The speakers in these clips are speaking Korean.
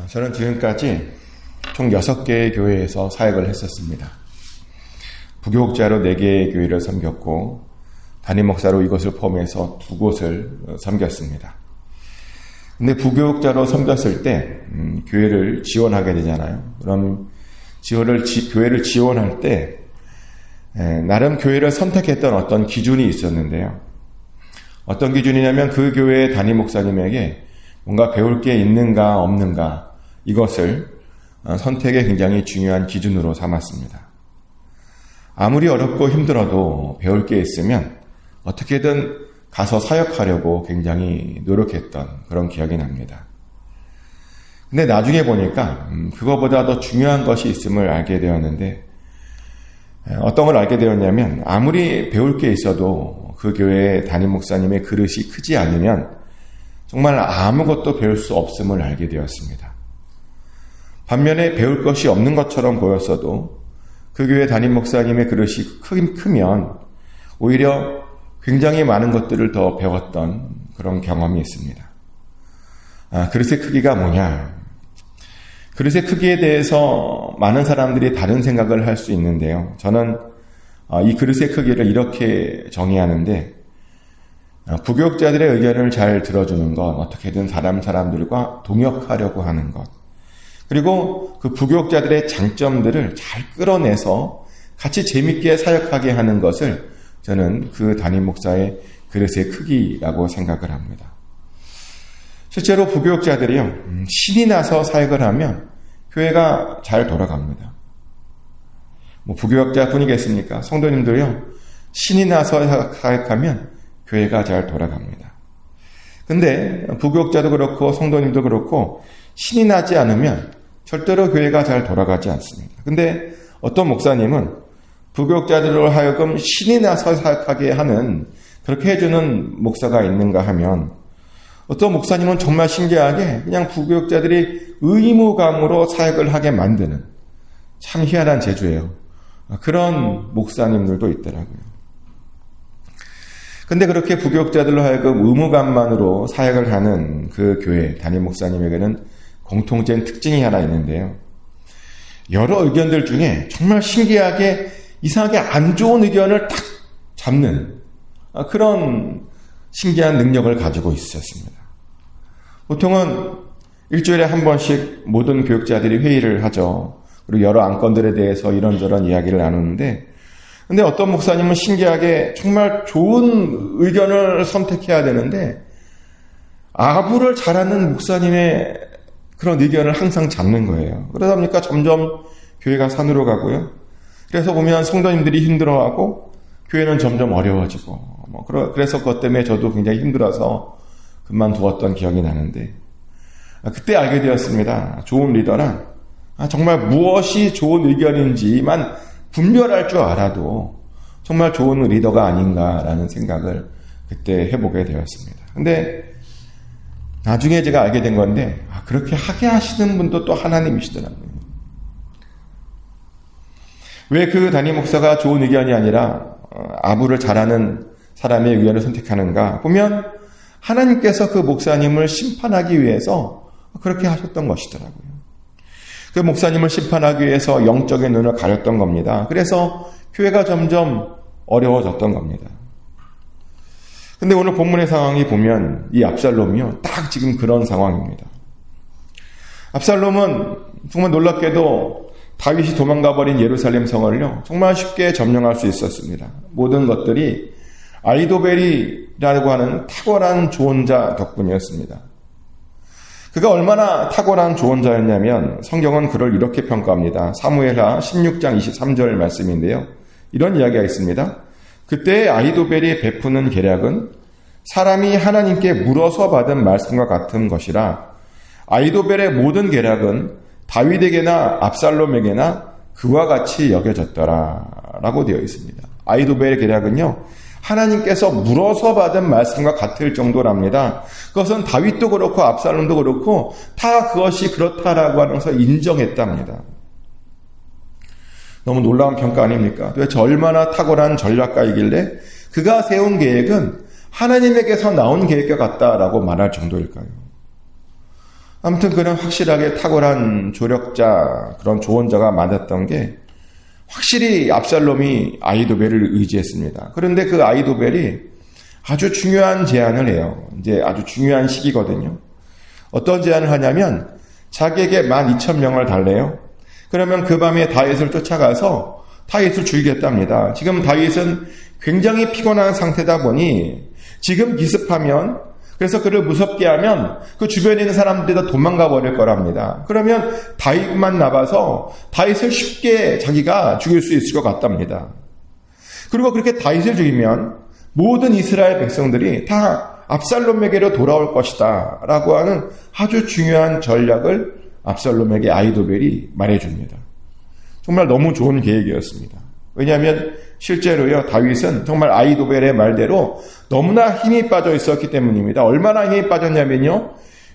저는 지금까지 총 6개의 교회에서 사역을 했었습니다. 부교육자로 4개의 교회를 섬겼고 담임 목사로 이곳을 포함해서 2곳을 섬겼습니다. 근데 부교육자로 섬겼을 때 교회를 지원하게 되잖아요. 그럼 교회를 지원할 때 나름 교회를 선택했던 어떤 기준이 있었는데요. 어떤 기준이냐면 그 교회의 담임 목사님에게 뭔가 배울 게 있는가 없는가 이것을 선택에 굉장히 중요한 기준으로 삼았습니다. 아무리 어렵고 힘들어도 배울 게 있으면 어떻게든 가서 사역하려고 굉장히 노력했던 그런 기억이 납니다. 근데 나중에 보니까 그거보다 더 중요한 것이 있음을 알게 되었는데 어떤 걸 알게 되었냐면 아무리 배울 게 있어도 그 교회의 담임 목사님의 그릇이 크지 않으면 정말 아무것도 배울 수 없음을 알게 되었습니다. 반면에 배울 것이 없는 것처럼 보였어도 그 교회 담임 목사님의 그릇이 크면 오히려 굉장히 많은 것들을 더 배웠던 그런 경험이 있습니다. 그릇의 크기가 뭐냐? 그릇의 크기에 대해서 많은 사람들이 다른 생각을 할 수 있는데요. 저는 이 그릇의 크기를 이렇게 정의하는데 부교육자들의 의견을 잘 들어주는 것, 어떻게든 사람들과 동역하려고 하는 것, 그리고 그 부교육자들의 장점들을 잘 끌어내서 같이 재밌게 사역하게 하는 것을 저는 그 담임 목사의 그릇의 크기라고 생각을 합니다. 실제로 부교육자들이요, 신이 나서 사역을 하면 교회가 잘 돌아갑니다. 부교육자뿐이겠습니까? 성도님들요, 신이 나서 사역하면 교회가 잘 돌아갑니다. 근데 부교육자도 그렇고 성도님도 그렇고 신이 나지 않으면 절대로 교회가 잘 돌아가지 않습니다. 근데 어떤 목사님은 부교육자들로 하여금 신이 나서 사역하게 하는, 그렇게 해주는 목사가 있는가 하면 어떤 목사님은 정말 신기하게 그냥 부교육자들이 의무감으로 사역을 하게 만드는, 참 희한한 재주예요. 그런 목사님들도 있더라고요. 근데 그렇게 부교육자들로 하여금 의무감만으로 사역을 하는 그 교회 담임 목사님에게는 공통된 특징이 하나 있는데요. 여러 의견들 중에 정말 신기하게 이상하게 안 좋은 의견을 딱 잡는 그런 신기한 능력을 가지고 있었습니다. 보통은 일주일에 한 번씩 모든 교육자들이 회의를 하죠. 그리고 여러 안건들에 대해서 이런저런 이야기를 나누는데, 근데 어떤 목사님은 신기하게 정말 좋은 의견을 선택해야 되는데 아부를 잘하는 목사님의 그런 의견을 항상 잡는 거예요. 그러다 보니까 점점 교회가 산으로 가고요. 그래서 보면 성도님들이 힘들어하고 교회는 점점 어려워지고, 그래서 그것 때문에 저도 굉장히 힘들어서 그만두었던 기억이 나는데, 그때 알게 되었습니다. 좋은 리더란 정말 무엇이 좋은 의견인지만 분별할 줄 알아도 정말 좋은 리더가 아닌가라는 생각을 그때 해보게 되었습니다. 근데 나중에 제가 알게 된 건데, 그렇게 하게 하시는 분도 또 하나님이시더라고요. 왜 그 담임 목사가 좋은 의견이 아니라 아부를 잘하는 사람의 의견을 선택하는가 보면 하나님께서 그 목사님을 심판하기 위해서 그렇게 하셨던 것이더라고요. 그 목사님을 심판하기 위해서 영적인 눈을 가렸던 겁니다. 그래서 교회가 점점 어려워졌던 겁니다. 근데 오늘 본문의 상황이 보면 이 압살롬이요, 딱 지금 그런 상황입니다. 압살롬은 정말 놀랍게도 다윗이 도망가버린 예루살렘 성을요, 정말 쉽게 점령할 수 있었습니다. 모든 것들이 아히도벨이라고 하는 탁월한 조언자 덕분이었습니다. 그가 얼마나 탁월한 조언자였냐면 성경은 그를 이렇게 평가합니다. 사무엘하 16장 23절 말씀인데요. 이런 이야기가 있습니다. 그때 아히도벨이 베푸는 계략은 사람이 하나님께 물어서 받은 말씀과 같은 것이라 아히도벨의 모든 계략은 다윗에게나 압살롬에게나 그와 같이 여겨졌더라 라고 되어 있습니다. 아히도벨의 계략은요, 하나님께서 물어서 받은 말씀과 같을 정도랍니다. 그것은 다윗도 그렇고 압살롬도 그렇고 다 그것이 그렇다라고 하면서 인정했답니다. 너무 놀라운 평가 아닙니까? 도대체 얼마나 탁월한 전략가이길래 그가 세운 계획은 하나님에게서 나온 계획과 같다라고 말할 정도일까요? 아무튼 그런 확실하게 탁월한 조력자, 그런 조언자가 맞았던 게 확실히 압살롬이 아히도벨을 의지했습니다. 그런데 그 아히도벨이 아주 중요한 제안을 해요. 이제 아주 중요한 시기거든요. 어떤 제안을 하냐면 자기에게 12,000명을 달래요. 그러면 그 밤에 다윗을 쫓아가서 다윗을 죽이겠답니다. 지금 다윗은 굉장히 피곤한 상태다 보니 지금 기습하면, 그래서 그를 무섭게 하면 그 주변에 있는 사람들이 다 도망가 버릴 거랍니다. 그러면 다윗만 남아서 다윗을 쉽게 자기가 죽일 수 있을 것 같답니다. 그리고 그렇게 다윗을 죽이면 모든 이스라엘 백성들이 다 압살롬에게로 돌아올 것이다 라고 하는 아주 중요한 전략을 압살롬에게 아히도벨이 말해줍니다. 정말 너무 좋은 계획이었습니다. 왜냐하면 실제로요, 다윗은 정말 아히도벨의 말대로 너무나 힘이 빠져 있었기 때문입니다. 얼마나 힘이 빠졌냐면요,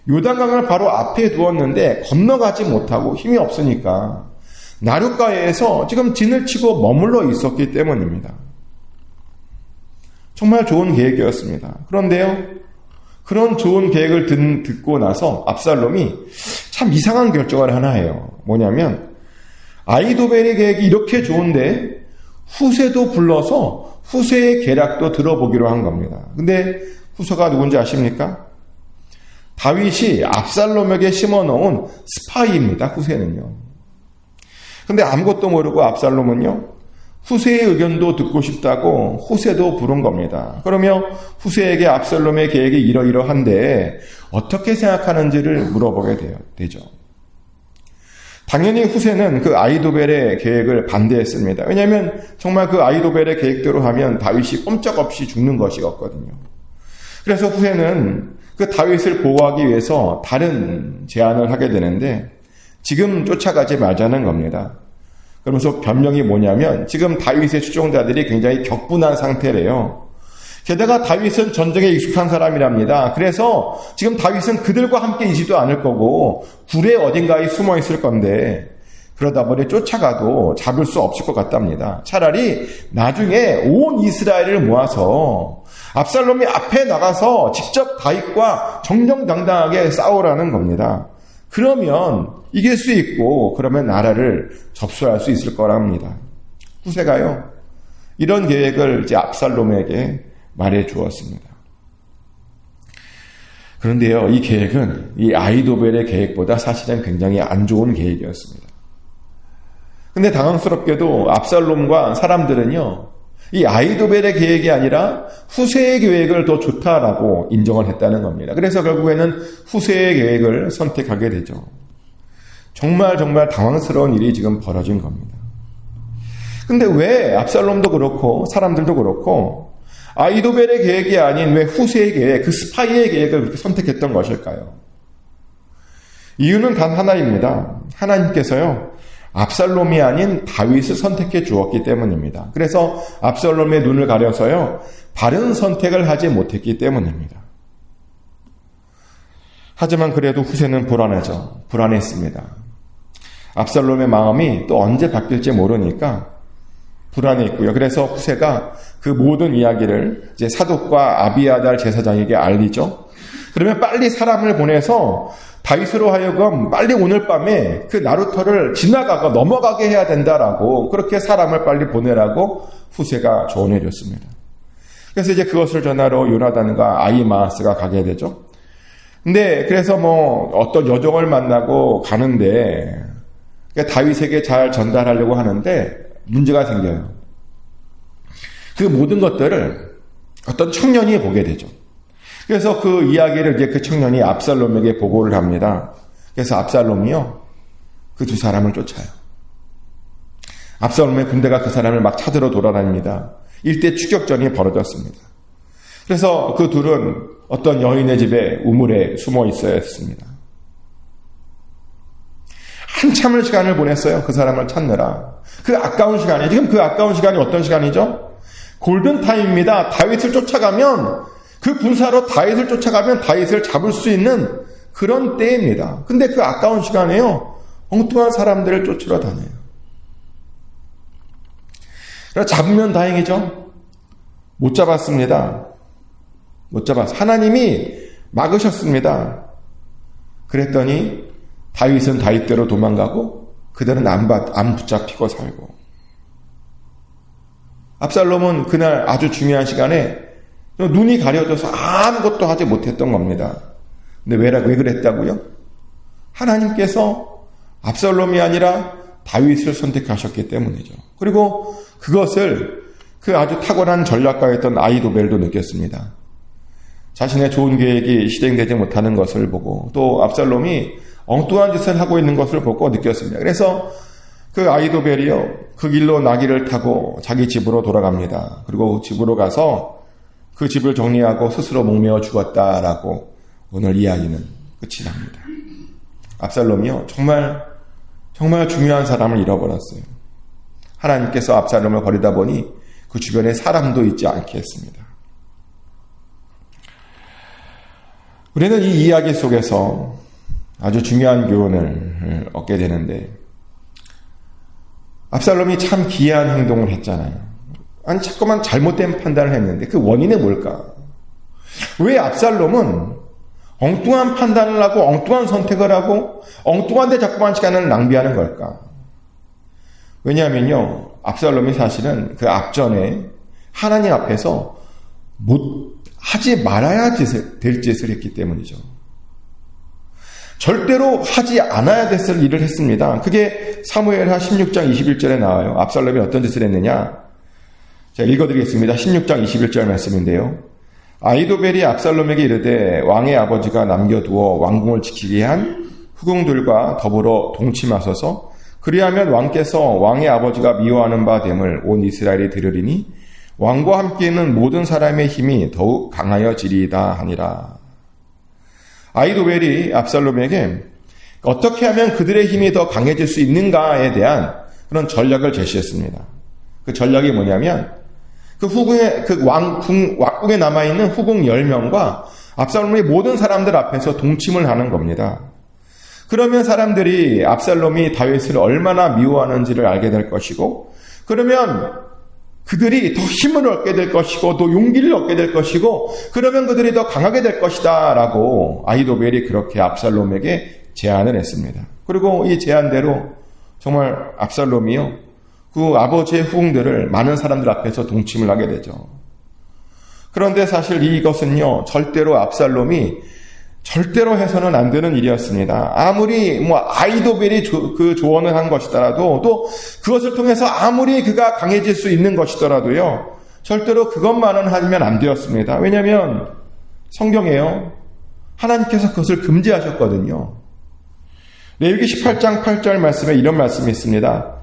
요단강을 바로 앞에 두었는데 건너가지 못하고 힘이 없으니까 나룻가에서 지금 진을 치고 머물러 있었기 때문입니다. 정말 좋은 계획이었습니다. 그런데요, 그런 좋은 계획을 듣고 나서 압살롬이 참 이상한 결정을 하나 해요. 뭐냐면 아히도벨의 계획이 이렇게 좋은데 후세도 불러서 후세의 계략도 들어보기로 한 겁니다. 근데 후세가 누군지 아십니까? 다윗이 압살롬에게 심어놓은 스파이입니다. 후세는요. 근데 아무것도 모르고 압살롬은요, 후세의 의견도 듣고 싶다고 후세도 부른 겁니다. 그러며 후세에게 압살롬의 계획이 이러이러한데 어떻게 생각하는지를 물어보게 되죠. 당연히 후세는 그 아히도벨의 계획을 반대했습니다. 왜냐하면 정말 그 아히도벨의 계획대로 하면 다윗이 꼼짝없이 죽는 것이었거든요. 그래서 후세는 그 다윗을 보호하기 위해서 다른 제안을 하게 되는데 지금 쫓아가지 말자는 겁니다. 그러면서 변명이 뭐냐면 지금 다윗의 추종자들이 굉장히 격분한 상태래요. 게다가 다윗은 전쟁에 익숙한 사람이랍니다. 그래서 지금 다윗은 그들과 함께 있지도 않을 거고 굴에 어딘가에 숨어 있을 건데 그러다 보니 쫓아가도 잡을 수 없을 것 같답니다. 차라리 나중에 온 이스라엘을 모아서 압살롬이 앞에 나가서 직접 다윗과 정정당당하게 싸우라는 겁니다. 그러면 이길 수 있고 그러면 나라를 접수할 수 있을 거랍니다. 후세가요, 이런 계획을 이제 압살롬에게 말해 주었습니다. 그런데요, 이 계획은 이 아히도벨의 계획보다 사실은 굉장히 안 좋은 계획이었습니다. 근데 당황스럽게도 압살롬과 사람들은요, 이 아히도벨의 계획이 아니라 후세의 계획을 더 좋다라고 인정을 했다는 겁니다. 그래서 결국에는 후세의 계획을 선택하게 되죠. 정말 당황스러운 일이 지금 벌어진 겁니다. 근데 왜 압살롬도 그렇고 사람들도 그렇고 아히도벨의 계획이 아닌 왜 후세의 계획, 그 스파이의 계획을 그렇게 선택했던 것일까요? 이유는 단 하나입니다. 하나님께서요, 압살롬이 아닌 다윗을 선택해 주었기 때문입니다. 그래서 압살롬의 눈을 가려서요, 바른 선택을 하지 못했기 때문입니다. 하지만 그래도 후세는 불안했습니다. 압살롬의 마음이 또 언제 바뀔지 모르니까 불안했고요. 그래서 후세가 그 모든 이야기를 이제 사독과 아비아달 제사장에게 알리죠. 그러면 빨리 사람을 보내서 다윗으로 하여금 빨리 오늘 밤에 그 나루터를 지나가고 넘어가게 해야 된다라고 그렇게 사람을 빨리 보내라고 후세가 조언해 줬습니다. 그래서 이제 그것을 전하러 요나단과 아히마아스가 가게 되죠. 근데 그래서 어떤 여종을 만나고 가는데 다윗에게 잘 전달하려고 하는데 문제가 생겨요. 그 모든 것들을 어떤 청년이 보게 되죠. 그래서 그 이야기를 이제 그 청년이 압살롬에게 보고를 합니다. 그래서 압살롬이요, 그 두 사람을 쫓아요. 압살롬의 군대가 그 사람을 막 찾으러 돌아다닙니다. 일대 추격전이 벌어졌습니다. 그래서 그 둘은 어떤 여인의 집에 우물에 숨어 있어야 했습니다. 한참을 시간을 보냈어요. 그 사람을 찾느라. 그 아까운 시간이, 지금 그 아까운 시간이 어떤 시간이죠? 골든타임입니다. 다윗을 쫓아가면, 그 군사로 다윗을 쫓아가면 다윗을 잡을 수 있는 그런 때입니다. 근데 그 아까운 시간에요, 엉뚱한 사람들을 쫓으러 다녀요. 그래서 잡으면 다행이죠. 못 잡았습니다. 못 잡았어요. 하나님이 막으셨습니다. 그랬더니 다윗은 다윗대로 도망가고 그들은 안 붙잡히고 살고, 압살롬은 그날 아주 중요한 시간에 눈이 가려져서 아무것도 하지 못했던 겁니다. 근데 왜 그랬다고요? 하나님께서 압살롬이 아니라 다윗을 선택하셨기 때문이죠. 그리고 그것을 그 아주 탁월한 전략가였던 아히도벨도 느꼈습니다. 자신의 좋은 계획이 실행되지 못하는 것을 보고, 또 압살롬이 엉뚱한 짓을 하고 있는 것을 보고 느꼈습니다. 그래서 그 아히도벨이요, 그 길로 나귀를 타고 자기 집으로 돌아갑니다. 그리고 집으로 가서 그 집을 정리하고 스스로 목매어 죽었다라고 오늘 이야기는 끝이 납니다. 압살롬이요, 정말 중요한 사람을 잃어버렸어요. 하나님께서 압살롬을 버리다 보니 그 주변에 사람도 있지 않게 했습니다. 우리는 이 이야기 속에서 아주 중요한 교훈을 얻게 되는데, 압살롬이 참 기이한 행동을 했잖아요. 아니, 자꾸만 잘못된 판단을 했는데 그 원인은 뭘까? 왜 압살롬은 엉뚱한 판단을 하고 엉뚱한 선택을 하고 엉뚱한 데 자꾸만 시간을 낭비하는 걸까? 왜냐하면요, 압살롬이 사실은 그 앞전에 하나님 앞에서 하지 말아야 될 짓을 했기 때문이죠. 절대로 하지 않아야 됐을 일을 했습니다. 그게 사무엘하 16장 21절에 나와요. 압살롬이 어떤 짓을 했느냐? 제가 읽어드리겠습니다. 16장 21절 말씀인데요. 아히도벨이 압살롬에게 이르되 왕의 아버지가 남겨두어 왕궁을 지키게 한 후궁들과 더불어 동침하소서. 그리하면 왕께서 왕의 아버지가 미워하는 바 됨을 온 이스라엘이 들으리니 왕과 함께 있는 모든 사람의 힘이 더욱 강하여지리이다 하니라. 아히도벨이 압살롬에게 어떻게 하면 그들의 힘이 더 강해질 수 있는가에 대한 그런 전략을 제시했습니다. 그 전략이 뭐냐면, 왕궁에 남아있는 후궁 10명과 압살롬의 모든 사람들 앞에서 동침을 하는 겁니다. 그러면 사람들이 압살롬이 다윗을 얼마나 미워하는지를 알게 될 것이고, 그러면 그들이 더 힘을 얻게 될 것이고 또 용기를 얻게 될 것이고, 그러면 그들이 더 강하게 될 것이다 라고 아히도벨이 그렇게 압살롬에게 제안을 했습니다. 그리고 이 제안대로 정말 압살롬이요, 그 아버지의 후궁들을 많은 사람들 앞에서 동침을 하게 되죠. 그런데 사실 이것은요, 절대로 해서는 안 되는 일이었습니다. 아무리 아히도벨이 그 조언을 한 것이더라도, 또 그것을 통해서 아무리 그가 강해질 수 있는 것이더라도요, 절대로 그것만은 하면 안 되었습니다. 왜냐하면 성경에요, 하나님께서 그것을 금지하셨거든요. 레위기 18장 8절 말씀에 이런 말씀이 있습니다.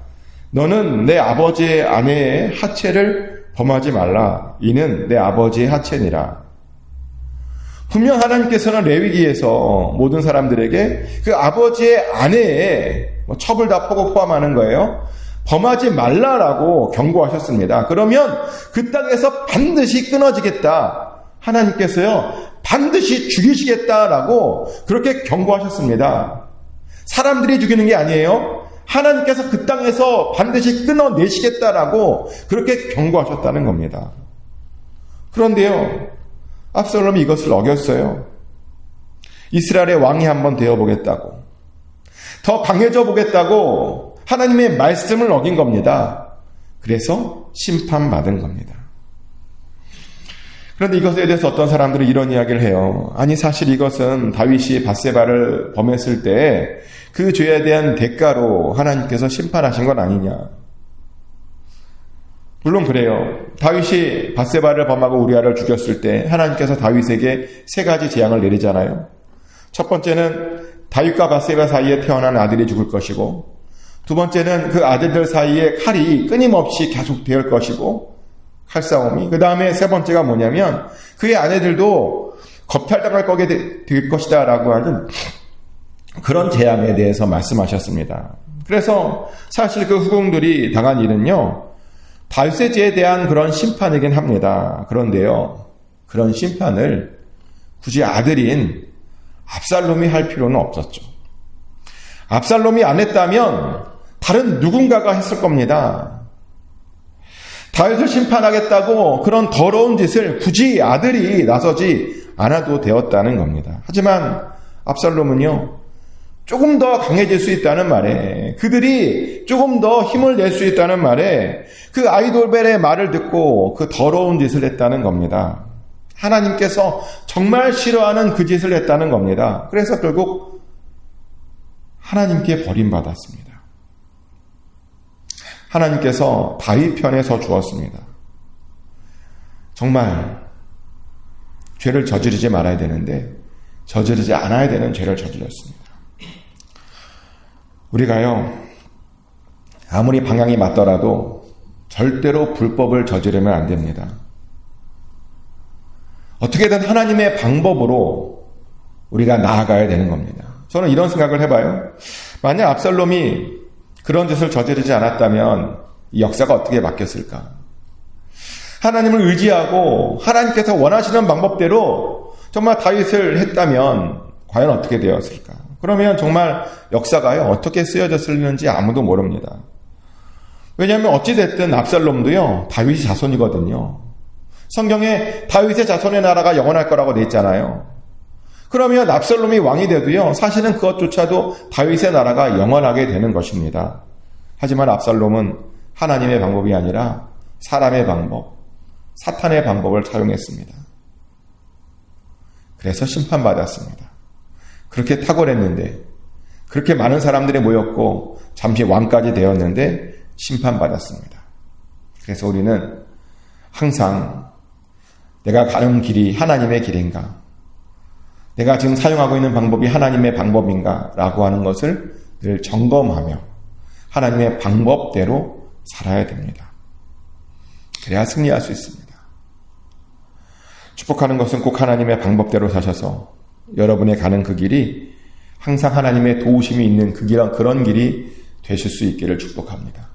너는 내 아버지의 아내의 하체를 범하지 말라. 이는 내 아버지의 하체니라. 분명 하나님께서는 레위기에서 모든 사람들에게 그 아버지의 아내의 첩을 다 포함하는 거예요. 범하지 말라라고 경고하셨습니다. 그러면 그 땅에서 반드시 끊어지겠다. 하나님께서요, 반드시 죽이시겠다라고 그렇게 경고하셨습니다. 사람들이 죽이는 게 아니에요. 하나님께서 그 땅에서 반드시 끊어내시겠다라고 그렇게 경고하셨다는 겁니다. 그런데요, 압살롬이 이것을 어겼어요. 이스라엘의 왕이 한번 되어보겠다고, 더 강해져 보겠다고 하나님의 말씀을 어긴 겁니다. 그래서 심판받은 겁니다. 그런데 이것에 대해서 어떤 사람들은 이런 이야기를 해요. 아니, 사실 이것은 다윗이 밧세바를 범했을 때 그 죄에 대한 대가로 하나님께서 심판하신 건 아니냐. 물론 그래요. 다윗이 밧세바를 범하고 우리아를 죽였을 때 하나님께서 다윗에게 3가지 재앙을 내리잖아요. 첫 번째는 다윗과 밧세바 사이에 태어난 아들이 죽을 것이고, 두 번째는 그 아들들 사이에 칼이 끊임없이 계속 될 것이고, 칼싸움이. 그 다음에 3번째가 뭐냐면 그의 아내들도 겁탈당할 거게 될 것이다 라고 하는 그런 재앙에 대해서 말씀하셨습니다. 그래서 사실 그 후궁들이 당한 일은요, 다윗의 죄에 대한 그런 심판이긴 합니다. 그런데요, 그런 심판을 굳이 아들인 압살롬이 할 필요는 없었죠. 압살롬이 안 했다면 다른 누군가가 했을 겁니다. 다윗을 심판하겠다고 그런 더러운 짓을 굳이 아들이 나서지 않아도 되었다는 겁니다. 하지만 압살롬은요, 조금 더 강해질 수 있다는 말에, 그들이 조금 더 힘을 낼 수 있다는 말에 그 아이돌벨의 말을 듣고 그 더러운 짓을 했다는 겁니다. 하나님께서 정말 싫어하는 그 짓을 했다는 겁니다. 그래서 결국 하나님께 버림받았습니다. 하나님께서 다윗 편에 서 주었습니다. 정말 죄를 저지르지 말아야 되는데 저지르지 않아야 되는 죄를 저질렀습니다. 우리가요, 아무리 방향이 맞더라도 절대로 불법을 저지르면 안 됩니다. 어떻게든 하나님의 방법으로 우리가 나아가야 되는 겁니다. 저는 이런 생각을 해봐요. 만약 압살롬이 그런 짓을 저지르지 않았다면 이 역사가 어떻게 바뀌었을까? 하나님을 의지하고 하나님께서 원하시는 방법대로 정말 다윗을 했다면 과연 어떻게 되었을까? 그러면 정말 역사가요, 어떻게 쓰여졌을는지 아무도 모릅니다. 왜냐하면 어찌됐든 압살롬도요, 다윗의 자손이거든요. 성경에 다윗의 자손의 나라가 영원할 거라고 돼 있잖아요. 그러면 압살롬이 왕이 돼도요, 사실은 그것조차도 다윗의 나라가 영원하게 되는 것입니다. 하지만 압살롬은 하나님의 방법이 아니라 사람의 방법, 사탄의 방법을 사용했습니다. 그래서 심판받았습니다. 그렇게 탁월했는데, 그렇게 많은 사람들이 모였고 잠시 왕까지 되었는데 심판받았습니다. 그래서 우리는 항상 내가 가는 길이 하나님의 길인가? 내가 지금 사용하고 있는 방법이 하나님의 방법인가? 라고 하는 것을 늘 점검하며 하나님의 방법대로 살아야 됩니다. 그래야 승리할 수 있습니다. 축복하는 것은 꼭 하나님의 방법대로 사셔서 여러분의 가는 그 길이 항상 하나님의 도우심이 있는 그런 길이 되실 수 있기를 축복합니다.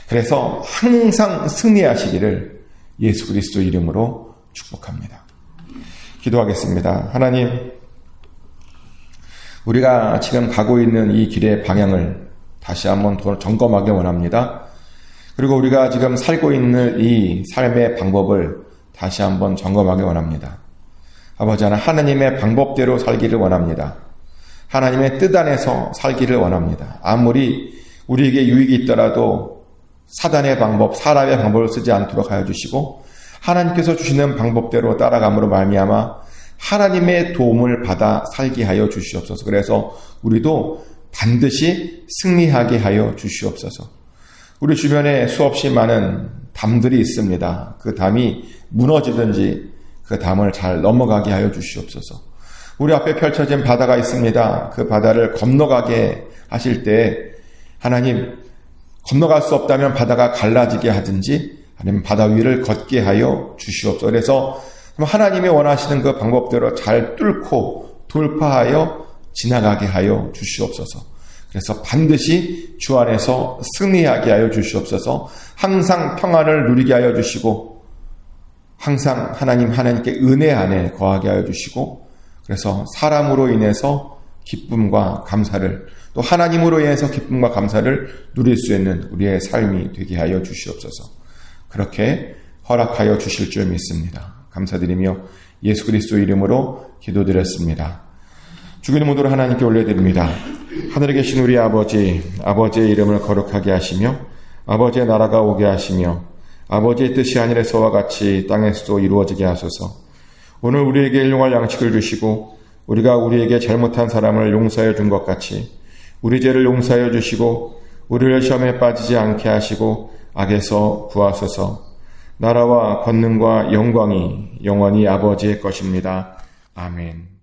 그래서 항상 승리하시기를 예수 그리스도 이름으로 축복합니다. 기도하겠습니다. 하나님, 우리가 지금 가고 있는 이 길의 방향을 다시 한번 점검하기 원합니다. 그리고 우리가 지금 살고 있는 이 삶의 방법을 다시 한번 점검하기 원합니다. 아버지 하나님, 하나님의 방법대로 살기를 원합니다. 하나님의 뜻 안에서 살기를 원합니다. 아무리 우리에게 유익이 있더라도 사단의 방법, 사람의 방법을 쓰지 않도록 하여 주시고 하나님께서 주시는 방법대로 따라감으로 말미암아 하나님의 도움을 받아 살게 하여 주시옵소서. 그래서 우리도 반드시 승리하게 하여 주시옵소서. 우리 주변에 수없이 많은 담들이 있습니다. 그 담이 무너지든지 그 담을 잘 넘어가게 하여 주시옵소서. 우리 앞에 펼쳐진 바다가 있습니다. 그 바다를 건너가게 하실 때 하나님, 건너갈 수 없다면 바다가 갈라지게 하든지 아니면 바다 위를 걷게 하여 주시옵소서. 그래서 하나님이 원하시는 그 방법대로 잘 뚫고 돌파하여 지나가게 하여 주시옵소서. 그래서 반드시 주 안에서 승리하게 하여 주시옵소서. 항상 평안을 누리게 하여 주시고 항상 하나님께 은혜 안에 거하게 하여 주시고 그래서 사람으로 인해서 기쁨과 감사를 또 하나님으로 인해서 기쁨과 감사를 누릴 수 있는 우리의 삶이 되게 하여 주시옵소서. 그렇게 허락하여 주실 줄 믿습니다. 감사드리며 예수 그리스도 이름으로 기도드렸습니다. 주기도 모두를 하나님께 올려드립니다. 하늘에 계신 우리 아버지, 아버지의 이름을 거룩하게 하시며 아버지의 나라가 오게 하시며 아버지의 뜻이 하늘에서와 같이 땅에서도 이루어지게 하소서. 오늘 우리에게 일용할 양식을 주시고 우리가 우리에게 잘못한 사람을 용서해 준 것 같이 우리 죄를 용서하여 주시고 우리를 시험에 빠지지 않게 하시고 악에서 구하소서. 나라와 권능과 영광이 영원히 아버지의 것입니다. 아멘.